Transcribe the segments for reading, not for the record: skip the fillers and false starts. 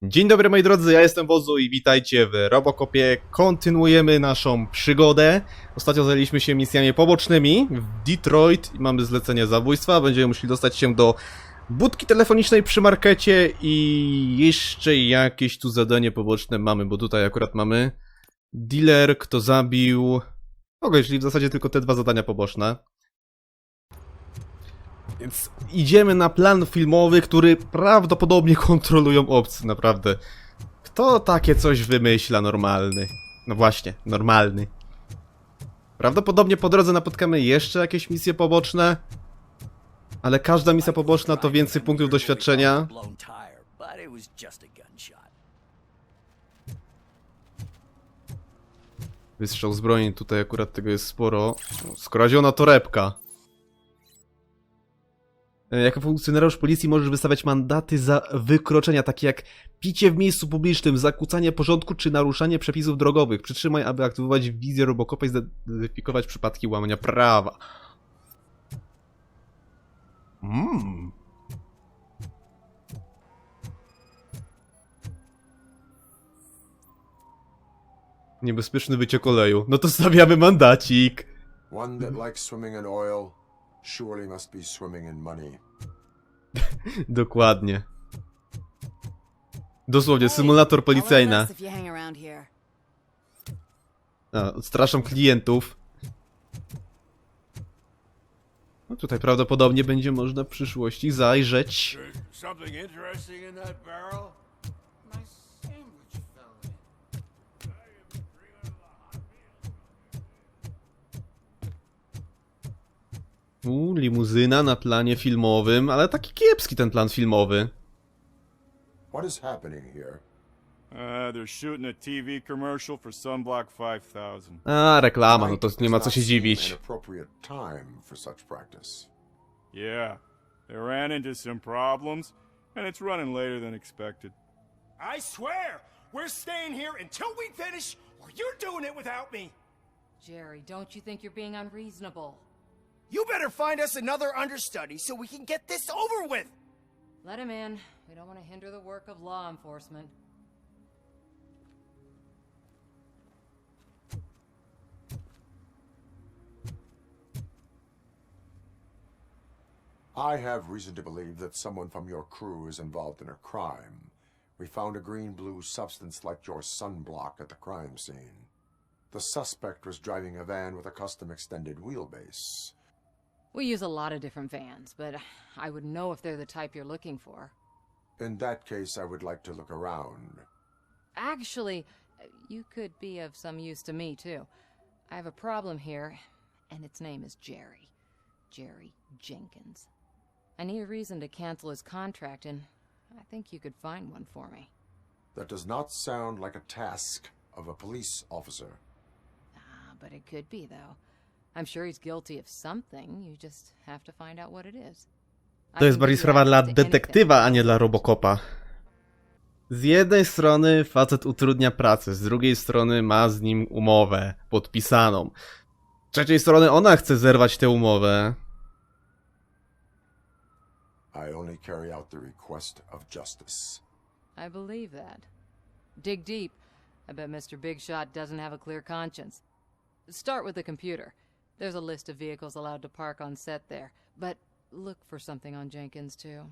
Dzień dobry moi drodzy, ja jestem Wozu i witajcie w Robocopie. Kontynuujemy naszą przygodę. Ostatnio zajęliśmy się misjami pobocznymi w Detroit i mamy zlecenie zabójstwa. Będziemy musieli dostać się do budki telefonicznej przy markecie i jeszcze jakieś tu zadanie poboczne mamy, bo tutaj akurat mamy dealer, kto zabił kogoś, czyli w zasadzie tylko te dwa zadania poboczne. Więc idziemy na plan filmowy, który prawdopodobnie kontrolują obcy, naprawdę. Kto takie coś wymyśla normalny? No właśnie, normalny. Prawdopodobnie po drodze napotkamy jeszcze jakieś misje poboczne. Ale każda misja poboczna to więcej punktów doświadczenia. Wystrzał zbrojeń, tutaj akurat tego jest sporo. Skradziona torebka. Jako funkcjonariusz policji możesz wystawiać mandaty za wykroczenia, takie jak picie w miejscu publicznym, zakłócanie porządku czy naruszanie przepisów drogowych. Przytrzymaj, aby aktywować wizję Robocopa i zidentyfikować przypadki łamania prawa. Niebezpieczny wyciek oleju. No to stawiamy mandacik. One that likes swimming in oil surely must be swimming in money. Dokładnie. Dosłownie, symulator policyjny. Odstraszam klientów. No tutaj prawdopodobnie będzie można w przyszłości zajrzeć. Limuzyna na planie filmowym, ale taki kiepski ten plan filmowy. What is happening here? They're shooting a TV commercial for Sunblock 5000. A, reklama, no to nie ma co się Does not seem dziwić. an appropriate time for such practice. Yeah, they ran into some problems, and it's running later than expected. I swear, we're staying here until we finish, or you're doing it without me. Jerry, don't you think you're being unreasonable? You better find us another understudy so we can get this over with. Let him in. We don't want to hinder the work of law enforcement. I have reason to believe that someone from your crew is involved in a crime. We found a green-blue substance like your sunblock at the crime scene. The suspect was driving a van with a custom extended wheelbase. We use a lot of different vans, but I wouldn't know if they're the type you're looking for. In that case, I would like to look around. Actually, you could be of some use to me, too. I have a problem here, and its name is Jerry. Jerry Jenkins. I need a reason to cancel his contract, and I think you could find one for me. That does not sound like a task of a police officer. But it could be, though. I'm sure he's guilty of something. You just have to find out what it is. To jest bardziej sprawa dla detektywa, a nie dla Robocopa. Z jednej strony facet utrudnia pracę, z drugiej strony ma z nim umowę podpisaną. Z trzeciej strony ona chce zerwać tę umowę. I only carry out the request of justice. I believe that. Dig deep. I bet Mr. Big Shot doesn't have a clear conscience. Start with the computer. There's a list of vehicles allowed to park on set there, but look for something on Jenkins, too.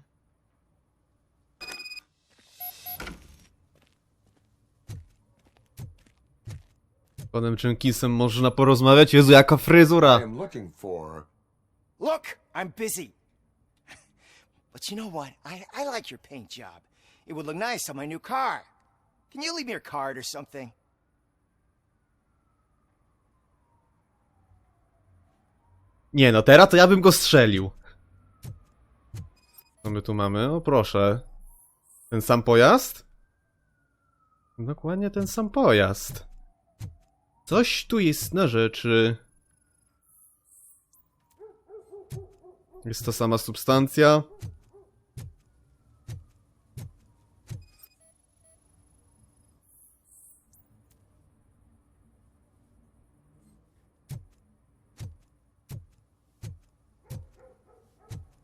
Z panem Jenkinsem można porozmawiać. Jezu, jaka fryzura! I am looking for... Look, I'm busy. But you know what? I like your paint job. It would look nice on my new car. Can you leave me your card or something? Nie no, teraz to ja bym go strzelił. Co my tu mamy? O proszę. Ten sam pojazd? Dokładnie ten sam pojazd. Coś tu jest na rzeczy. Jest to sama substancja.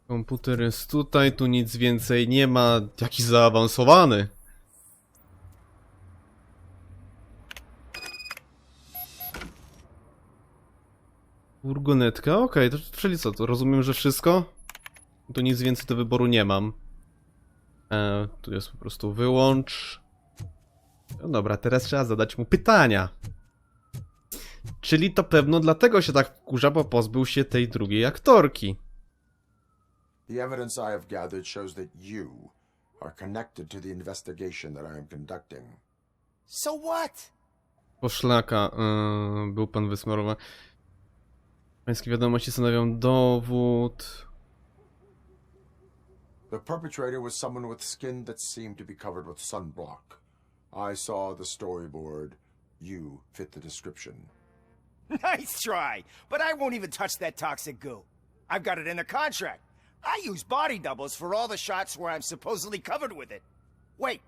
Komputer jest tutaj, tu nic więcej nie ma. Jaki zaawansowany. Furgonetka, okej, to czyli co, to rozumiem, że wszystko? Tu nic więcej do wyboru nie mam. Tu jest po prostu wyłącz. No dobra, teraz trzeba zadać mu pytania. Czyli to pewno dlatego się tak wkurza, bo pozbył się tej drugiej aktorki. The evidence I have gathered shows that you are connected to the investigation that I am conducting. So what? Poszlaka, był pan wysmarowany. Pańskie wiadomości stanowią dowód. The perpetrator was someone with skin that seemed to be covered with sunblock. I saw the storyboard. You fit the description. Nice try, but I won't even touch that toxic goo. I've got it in the contract. I use body doubles for all the shots where I'm supposedly covered with it. Wait,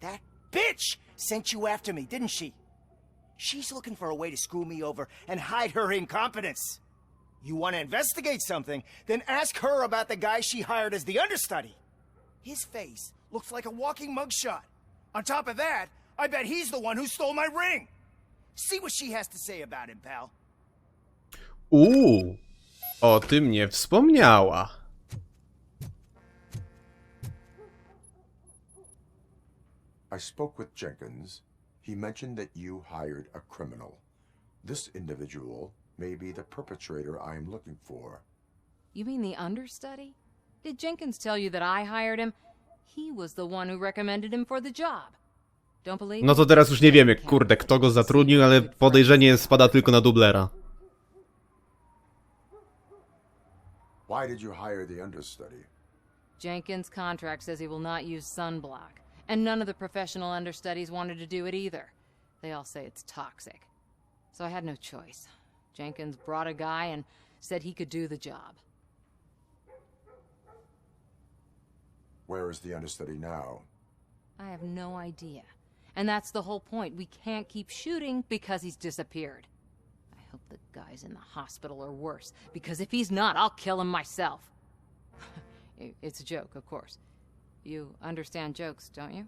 that bitch sent you after me, didn't she? She's looking for a way to screw me over and hide her incompetence. You want to investigate something, then ask her about the guy she hired as the understudy. His face looks like a walking mugshot. On top of that, I bet he's the one who stole my ring. See what she has to say about him, pal. O tym nie wspomniała. I spoke with Jenkins. He mentioned that you hired a criminal. This individual may be the perpetrator I am looking for. You mean the understudy? Did Jenkins tell you that I hired him? He was the one who recommended him for the job. Don't believe No to me? teraz już nie wiemy, kurde, kto go zatrudnił, ale podejrzenie spada tylko na dublera. Why did you hire the understudy? Jenkins' contract says he will not use sunblock, and none of the professional understudies wanted to do it either. They all say it's toxic. So I had no choice. Jenkins brought a guy and said he could do the job. Where is the understudy now? I have no idea. And that's the whole point. We can't keep shooting because he's disappeared. I hope the guy's in the hospital or worse, because if he's not, I'll kill him myself. It's a joke, of course. You understand jokes, don't you?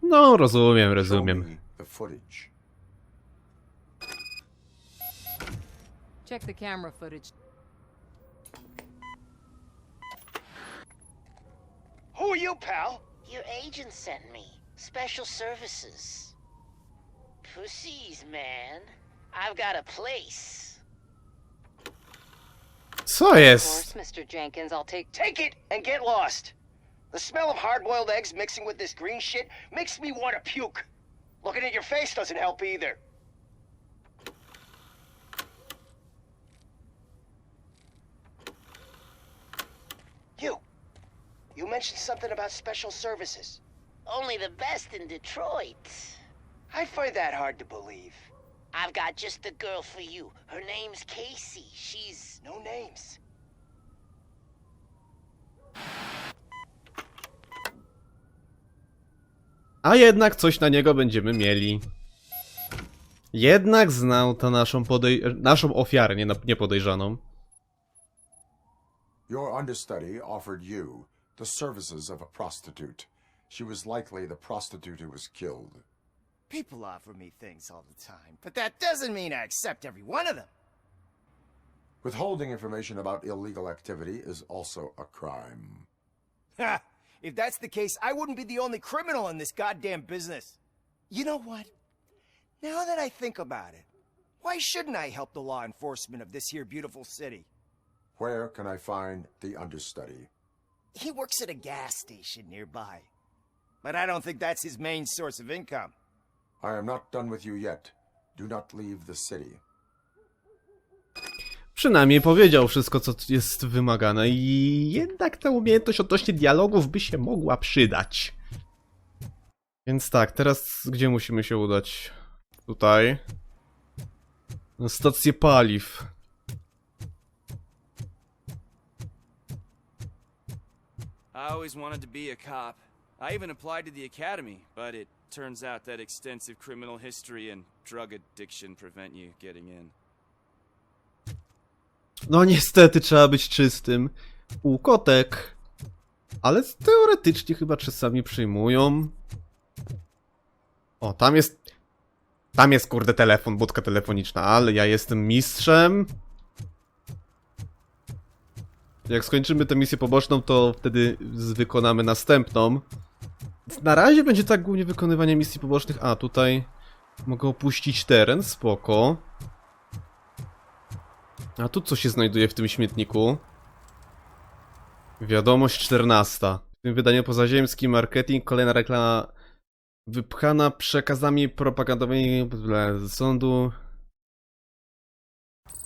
No, rozumiem, Show rozumiem. me the footage. Check the camera footage. Who are you, pal? Your agent sent me. Special services. Pussies, man. I've got a place. Co Of jest? course, Mr. Jenkins, I'll take... Take it and get lost. The smell of hard-boiled eggs mixing with this green shit makes me want to puke. Looking at your face doesn't help either. You mentioned something about special services. Only the best in Detroit. I find that hard to believe. I've got just the girl for you. Her name's Casey. She's... No names. A jednak coś na niego będziemy mieli. Jednak znał tę naszą ofiarę, nie podejrzaną. Your understudy offered you the services of a prostitute. She was likely the prostitute who was killed. People offer me things all the time, but that doesn't mean I accept every one of them. Withholding information about illegal activity is also a crime. Ha! If that's the case, I wouldn't be the only criminal in this goddamn business. You know what? Now that I think about it, why shouldn't I help the law enforcement of this here beautiful city? Where can I find the understudy? He works at a gas station nearby. But I don't think that's his main source of income. I am not done with you yet. Do not leave the city. Przynajmniej powiedział wszystko, co jest wymagane i jednak ta umiejętność odnośnie dialogów by się mogła przydać. Więc tak, teraz gdzie musimy się udać? Tutaj. Na stację paliw. I always wanted to be a cop. I even applied to the academy, but it turns out that extensive criminal history and drug addiction prevent you getting in. No niestety trzeba być czystym. Kotek. Ale teoretycznie chyba czasami przyjmują. O, tam jest... Tam jest kurde telefon, budka telefoniczna, ale ja jestem mistrzem. Jak skończymy tę misję poboczną, to wtedy wykonamy następną. Na razie będzie tak głównie wykonywanie misji pobocznych. A, tutaj mogę opuścić teren, spoko. A tu co się znajduje w tym śmietniku? Wiadomość 14. W tym wydaniu pozaziemski marketing, kolejna reklama wypchana przekazami propagandowymi z sądu.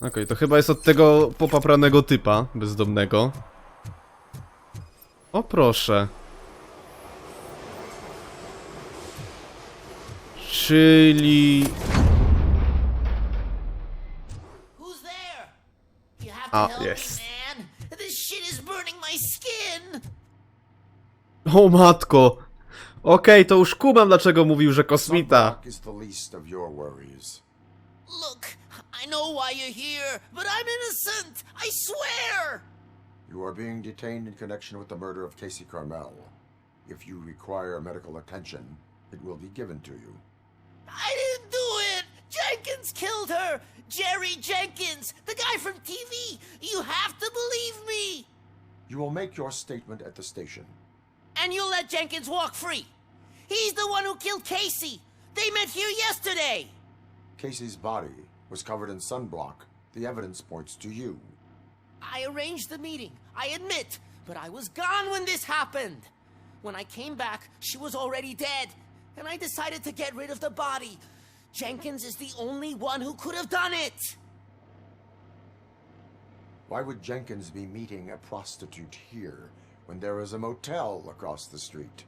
Okej, to chyba jest od tego popapranego typa bezdomnego. O proszę. Czyli... Who's there? You have Ah, to help yes. me, man. This shit is burning my skin. O matko! Okej, to już kumam dlaczego mówił, że kosmita. Sunblock is the least of your worries. Look, I know why you're here, but I'm innocent. I swear. You are being detained in connection with the murder of Casey Carmel. If you require medical attention, it will be given to you. I didn't do it. Jenkins killed her. Jerry Jenkins, the guy from TV. You have to believe me. You will make your statement at the station. And you'll let Jenkins walk free. He's the one who killed Casey. They met here yesterday. Casey's body was covered in sunblock. The evidence points to you. I arranged the meeting, I admit, but I was gone when this happened. When I came back, she was already dead, and I decided to get rid of the body. Jenkins is the only one who could have done it. Why would Jenkins be meeting a prostitute here when there is a motel across the street?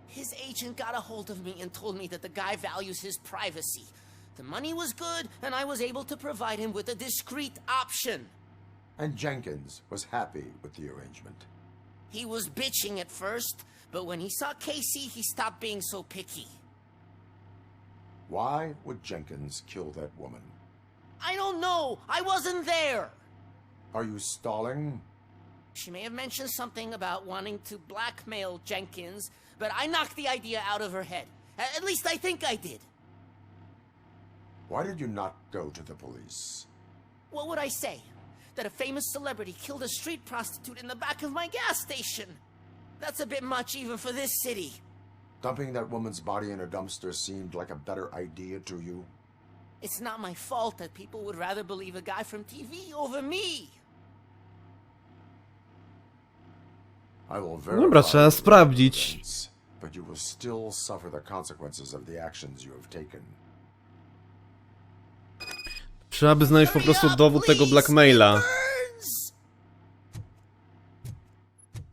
His agent got a hold of me and told me that the guy values his privacy. The money was good, and I was able to provide him with a discreet option. And Jenkins was happy with the arrangement. He was bitching at first, but when he saw Casey, he stopped being so picky. Why would Jenkins kill that woman? I don't know. I wasn't there. Are you stalling? She may have mentioned something about wanting to blackmail Jenkins, but I knocked the idea out of her head. At least I think I did. Why did you not go to the police? What would I say? That a famous celebrity killed a street prostitute in the back of my gas station? That's a bit much even for this city. Dumping that woman's body in a dumpster seemed like a better idea to you? It's not my fault that people would rather believe a guy from TV over me. I will Dobra, verify trzeba the sprawdzić. evidence, but you will still suffer the consequences of the actions you have taken. Trzeba by znaleźć po prostu dowód tego blackmaila. Burns!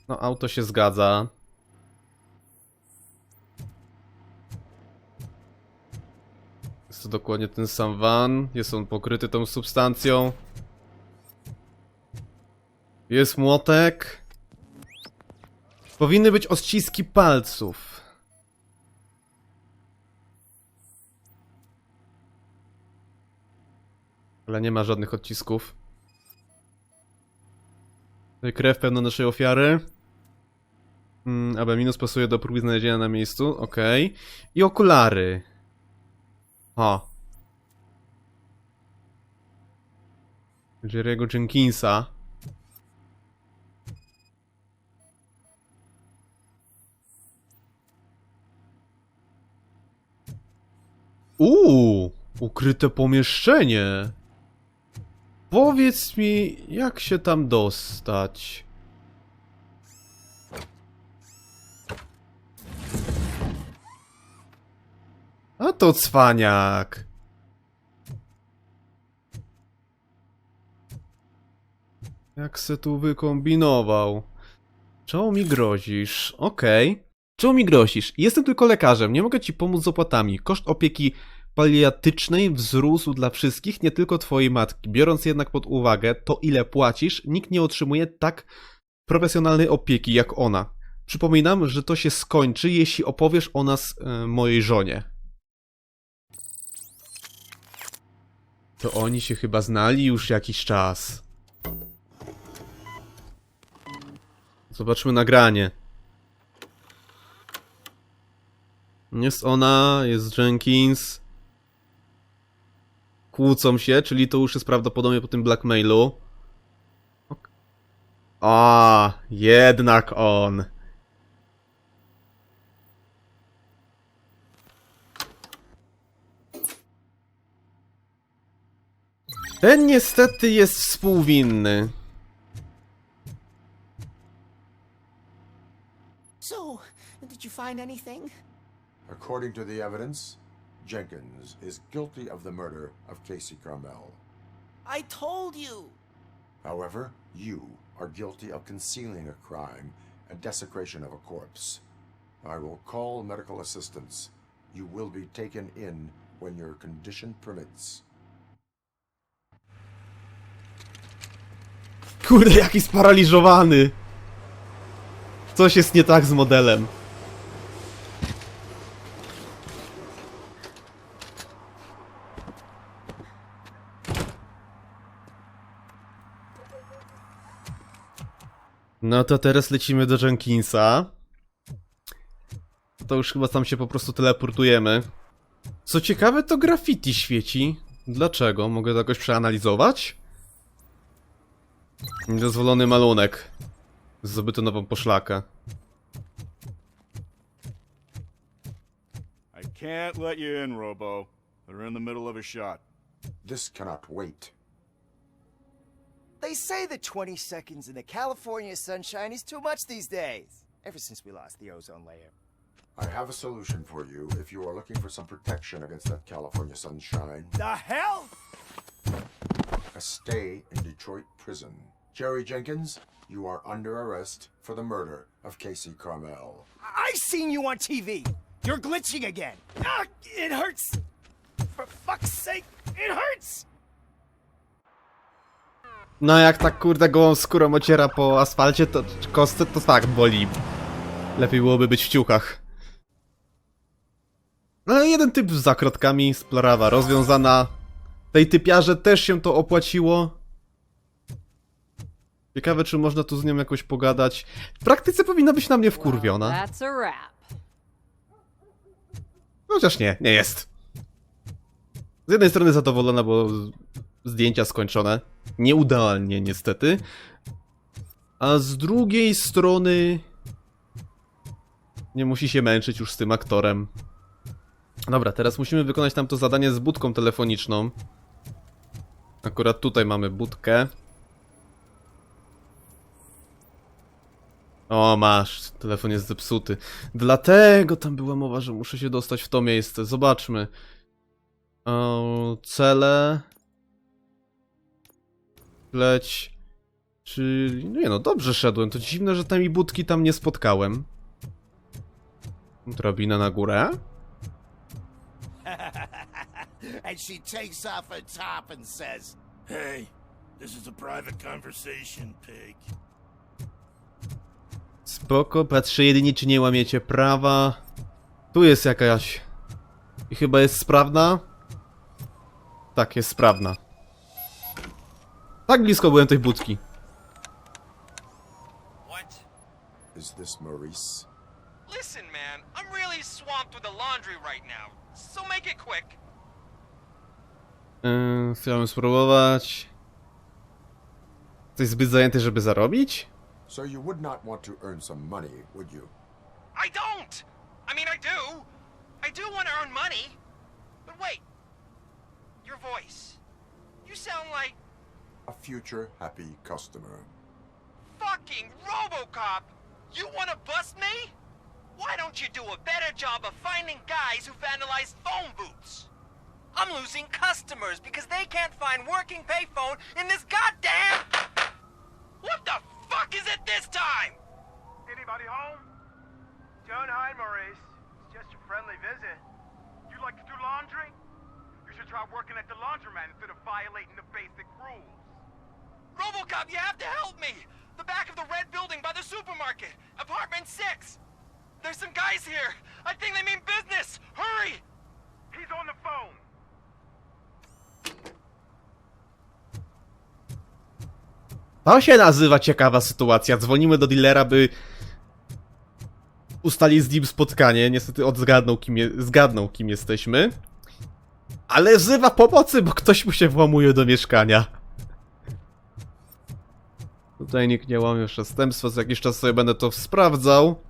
No, auto się zgadza. Jest to dokładnie ten sam van. Jest on pokryty tą substancją. Jest młotek. Powinny być odciski palców. Ale nie ma żadnych odcisków. Tutaj krew pełna naszej ofiary. AB minus pasuje do próby znalezienia na miejscu. Okej. I okulary. O. Jerry'ego Jenkinsa. Ukryte pomieszczenie. Powiedz mi, jak się tam dostać? A to cwaniak. Jak se tu wykombinował? Czemu mi grozisz? Okej. Czemu mi grozisz? Jestem tylko lekarzem, nie mogę ci pomóc z opłatami. Koszt opieki paliatycznej wzrósł dla wszystkich, nie tylko twojej matki. Biorąc jednak pod uwagę to, ile płacisz, nikt nie otrzymuje tak profesjonalnej opieki jak ona. Przypominam, że to się skończy, jeśli opowiesz o nas mojej żonie. To oni się chyba znali już jakiś czas. Zobaczmy nagranie. Jest ona, jest Jenkins. kłócą się, czyli to już jest prawdopodobnie po tym blackmailu. A, jednak on. Ten niestety jest współwinny. So, did you find anything? According to the evidence, Jenkins is guilty of the murder of Casey Carmel. I told you. However, you are guilty of concealing a crime and desecration of a corpse. I will call medical assistance. You will be taken in when your condition permits. Kurde, jaki sparaliżowany! Coś jest nie tak z modelem. No to teraz lecimy do Jenkinsa. To już chyba tam się po prostu teleportujemy. Co ciekawe, to graffiti świeci. Dlaczego? Mogę to jakoś przeanalizować? Niedozwolony malunek. Zdobyto nową poszlakę. I can't let you in, Robo. They're in the middle of a shot. This cannot wait. They say that 20 seconds in the California sunshine is too much these days. Ever since we lost the ozone layer. I have a solution for you if you are looking for some protection against that California sunshine. The hell? A stay in Detroit prison. Jerry Jenkins, you are under arrest for the murder of Casey Carmel. I've seen you on TV. You're glitching again. Ah, it hurts. For fuck's sake, it hurts. No jak tak kurde gołą skórą ociera po asfalcie, to kostce to tak boli. Lepiej byłoby być w ciuchach. No jeden typ z zakrotkami, sprawa rozwiązana. Tej typiarze też się to opłaciło. Ciekawe, czy można tu z nią jakoś pogadać. W praktyce powinna być na mnie wkurwiona. That's a wrap. Chociaż nie jest. Z jednej strony zadowolona, bo zdjęcia skończone. Nieudalnie niestety. A z drugiej strony nie musi się męczyć już z tym aktorem. Dobra, teraz musimy wykonać tamto zadanie z budką telefoniczną. Akurat tutaj mamy budkę. O, masz, telefon jest zepsuty. Dlatego tam była mowa, że muszę się dostać w to miejsce. Zobaczmy. O, cele. Leć. Czy... Nie no, dobrze szedłem. To dziwne, że tam i budki tam nie spotkałem. Drabina na górę. And she takes off her top and says, Hey, this is a private conversation, pig. Spoko, patrzę jedynie, czy nie łamiecie prawa. Tu jest jakaś... I chyba jest sprawna? Tak, jest sprawna. Tak blisko byłem tej budki. What? Is this Maurice? Listen, man, I'm really swamped with the laundry right now, so make it quick. Chciałem spróbować. Jesteś zbyt zajęty, żeby zarobić? So you would not want to earn some money, would you? I don't! I mean, I do. I do want to earn money. But wait. Your voice. You sound like A future happy customer. fucking RoboCop. You want to bust me? Why don't you do a better job of finding guys who vandalize phone booths? I'm losing customers because they can't find working payphone in this goddamn... What the fuck is it this time? Anybody home? Don't hide, Maurice. It's just a friendly visit. You like to do laundry? You should try working at the laundromat instead of violating the basic rules. RoboCop, you have to help me! The back of the red building by the supermarket, apartment 6. There's some guys here. I think they mean business. Hurry! He's on the phone. To się nazywa ciekawa sytuacja. Dzwonimy do dealera, by ustalić z nim spotkanie. Niestety zgadnął, kim jesteśmy. Ale wzywa pomocy, bo ktoś mu się włamuje do mieszkania. Tutaj nikt nie łamie przestępstwa, za jakiś czas sobie będę to sprawdzał.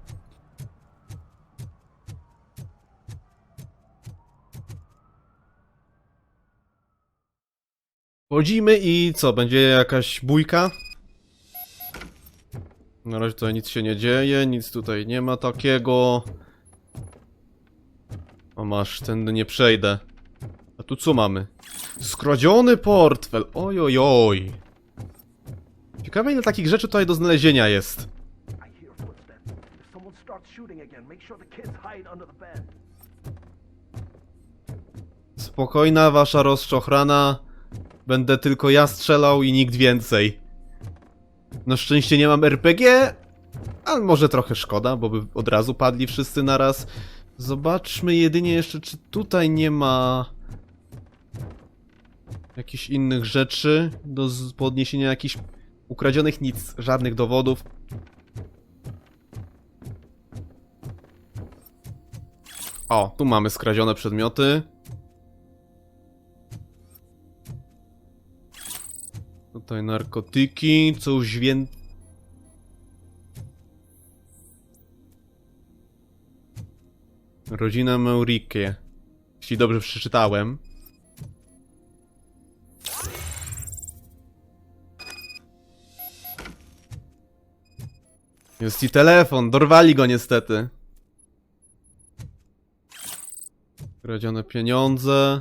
Wchodzimy i co, będzie jakaś bójka? Na razie tutaj nic się nie dzieje, nic tutaj nie ma takiego. O masz, tędy nie przejdę. A tu co mamy? Skradziony portfel, oj oj oj. Ciekawe ile takich rzeczy tutaj do znalezienia jest. Spokojna wasza rozczochrana. Będę tylko ja strzelał i nikt więcej. Na szczęście nie mam RPG, ale może trochę szkoda, bo by od razu padli wszyscy naraz. Zobaczmy jedynie jeszcze, czy tutaj nie ma jakichś innych rzeczy do podniesienia jakichś ukradzionych, nic, żadnych dowodów. O, tu mamy skradzione przedmioty. Tutaj narkotyki, coś więcej. Rodzina Maurikie. Jeśli dobrze przeczytałem. Jest i telefon, dorwali go niestety. Kradzione pieniądze.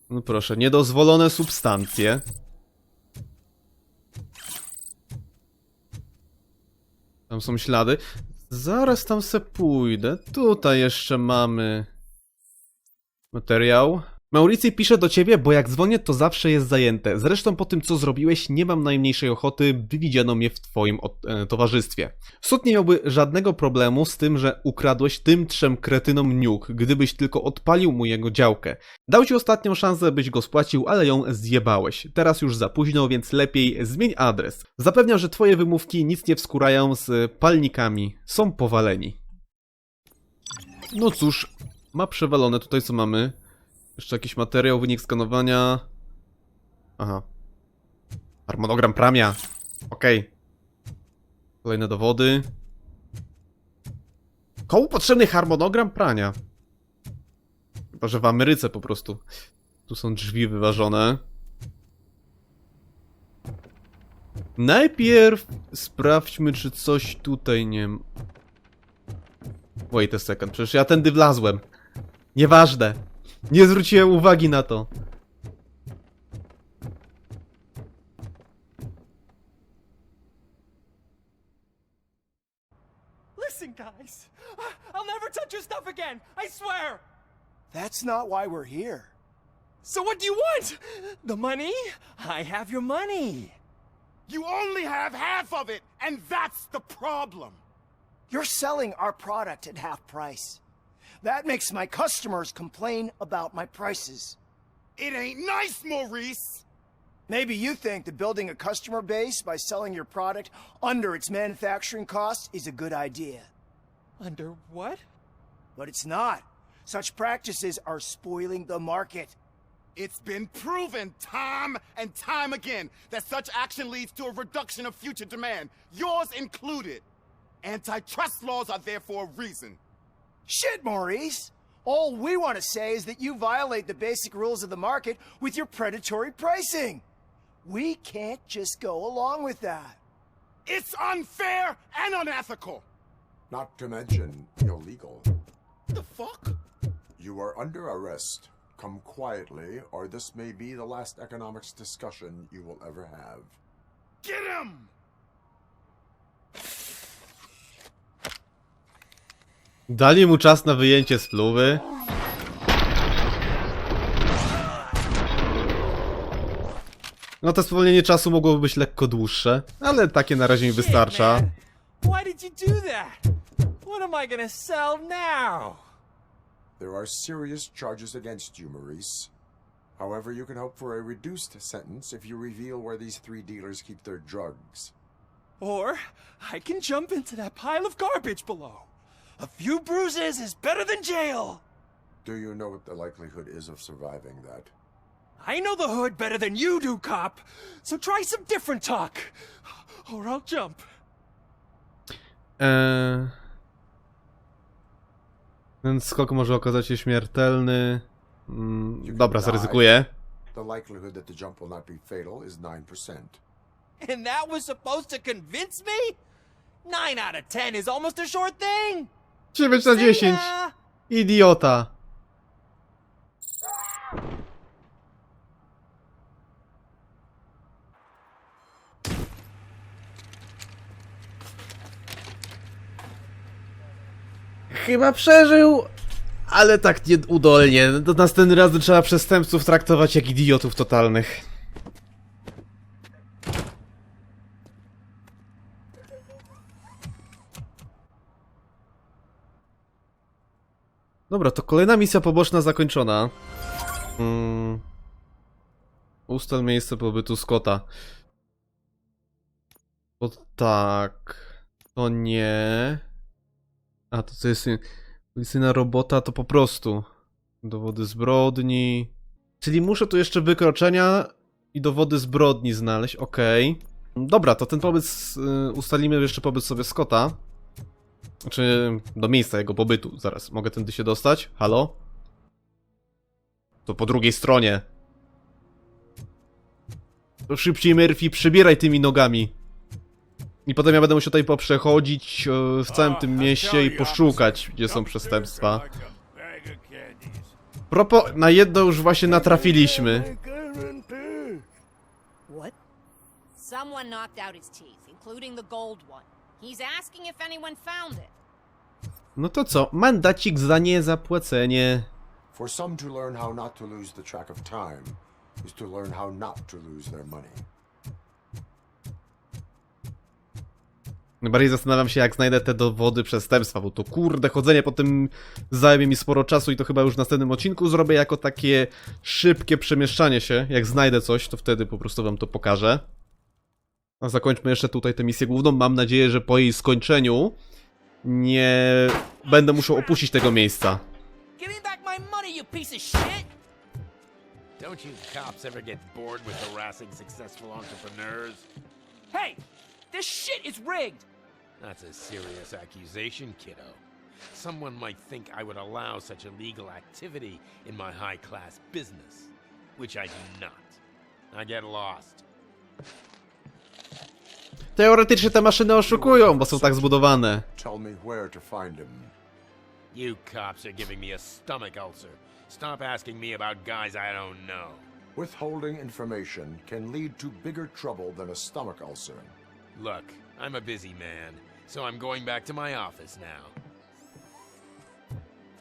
No proszę, niedozwolone substancje. Tam są ślady. Zaraz tam se pójdę. Tutaj jeszcze mamy materiał. Mauricy pisze do ciebie, bo jak dzwonię, to zawsze jest zajęte. Zresztą po tym, co zrobiłeś, nie mam najmniejszej ochoty, by widziano mnie w twoim towarzystwie. Sud nie miałby żadnego problemu z tym, że ukradłeś tym trzem kretynom nuke, gdybyś tylko odpalił mu jego działkę. Dał ci ostatnią szansę, byś go spłacił, ale ją zjebałeś. Teraz już za późno, więc lepiej zmień adres. Zapewniam, że twoje wymówki nic nie wskórają z palnikami. Są powaleni. No cóż, ma przewalone. Tutaj co mamy? Jeszcze jakiś materiał, wynik skanowania. Aha. Harmonogram pramia. Okej. Kolejne dowody. Komu potrzebny harmonogram prania? Chyba, że w Ameryce po prostu. Tu są drzwi wyważone. Najpierw sprawdźmy, czy coś tutaj nie... Wait a second, przecież ja tędy wlazłem. Nieważne. Nie zwróciłem uwagi na to. Listen, guys. I'll never touch your stuff again. I swear. That's not why we're here. So what do you want? The money? I have your money. You only have half of it, and that's the problem. You're selling our product at half price. That makes my customers complain about my prices. It ain't nice, Maurice! Maybe you think that building a customer base by selling your product under its manufacturing costs is a good idea. Under what? But it's not. Such practices are spoiling the market. It's been proven time and time again that such action leads to a reduction of future demand, yours included. Antitrust laws are there for a reason. Shit, Maurice! All we want to say is that you violate the basic rules of the market with your predatory pricing. We can't just go along with that. It's unfair and unethical! Not to mention illegal. The fuck? You are under arrest. Come quietly, or this may be the last economics discussion you will ever have. Get him! Dali mu czas na wyjęcie spluwy. No to spowolnienie czasu mogłoby być lekko dłuższe, ale takie na razie mi wystarcza. Why did you do that? What am I gonna sell now? There are serious charges against you, Maurice. However, you can hope for a reduced sentence if you reveal where these three dealers keep their drugs. Or I can jump into that pile of garbage below. A few bruises is better than jail. Do you know what the likelihood is of surviving that? I know the hood better than you do, cop. So try some different talk. Or I'll jump. Ten skok może okazać się śmiertelny. Dobra, zaryzykuję. The likelihood that the jump will not be fatal is 9%. And that was supposed to convince me? 9 out of 10 is almost a sure thing. 9 na 10. Idiota. Chyba przeżył, ale tak nieudolnie. Do następnym razem trzeba przestępców traktować jak idiotów totalnych. Dobra, to kolejna misja poboczna zakończona. Ustal miejsce pobytu Scotta. To tak. To nie. A to co jest policyjna robota, to po prostu dowody zbrodni. Czyli muszę tu jeszcze wykroczenia i dowody zbrodni znaleźć, okej. Dobra, to ten pobyt, ustalimy jeszcze pobyt sobie Scotta. Znaczy, do miejsca jego pobytu. Zaraz, mogę tędy się dostać? Halo? To po drugiej stronie. To szybciej, Murphy, przebieraj tymi nogami. I potem ja będę musiał tutaj poprzechodzić w całym tym mieście i poszukać, gdzie są przestępstwa. Na jedno już właśnie natrafiliśmy. What? Someone knocked out his teeth, including the gold one. He's asking if anyone found it. No to co? Mandacik za niezapłacenie. For some to learn how not to lose the track of time is to learn how not to lose their money. Najbardziej zastanawiam się, jak znajdę te dowody przestępstwa, bo to kurde, chodzenie po tym zajmie mi sporo czasu i to chyba już w następnym odcinku zrobię jako takie szybkie przemieszczanie się. Jak znajdę coś, to wtedy po prostu wam to pokażę. A zakończmy jeszcze tutaj tę misję główną. Mam nadzieję, że po jej skończeniu nie będę musiał opuścić tego miejsca. Give me back my money, you piece of shit! Don't you cops ever get bored with harassing successful entrepreneurs? Hey! This shit is rigged! That's a serious accusation, kiddo. Someone might think I would allow such illegal activity in my high-class business, which I do not. I get lost. Teoretycznie te maszyny oszukują, bo są tak zbudowane. Tell me where to find him. You cops are giving me a stomach ulcer. Stop asking me about guys I don't know. Withholding information can lead to bigger trouble than a stomach ulcer. Look, I'm a busy man, so I'm going back to my office now.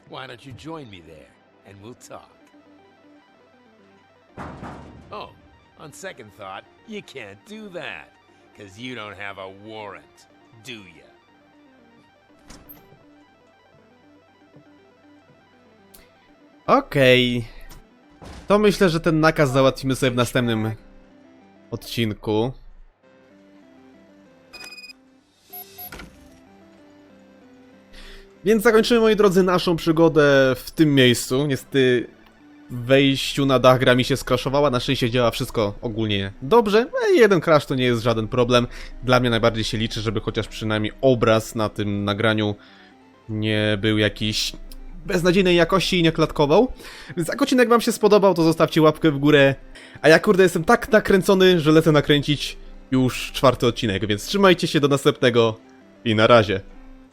Why don't you join me there, and we'll talk. Oh, on second thought, you can't do that, 'cause you don't have a warrant, do ya? Okej. To myślę, że ten nakaz załatwimy sobie w następnym odcinku. Więc zakończymy, moi drodzy, naszą przygodę w tym miejscu. Niestety w wejściu na dach gra mi się skraszowała. Na szczęście działa wszystko ogólnie dobrze. Jeden crash to nie jest żaden problem. Dla mnie najbardziej się liczy, żeby chociaż przynajmniej obraz na tym nagraniu nie był jakiś beznadziejnej jakości i nie klatkował. Więc jak odcinek wam się spodobał, to zostawcie łapkę w górę. A ja kurde jestem tak nakręcony, że lecę nakręcić już 4. odcinek. Więc trzymajcie się do następnego i na razie.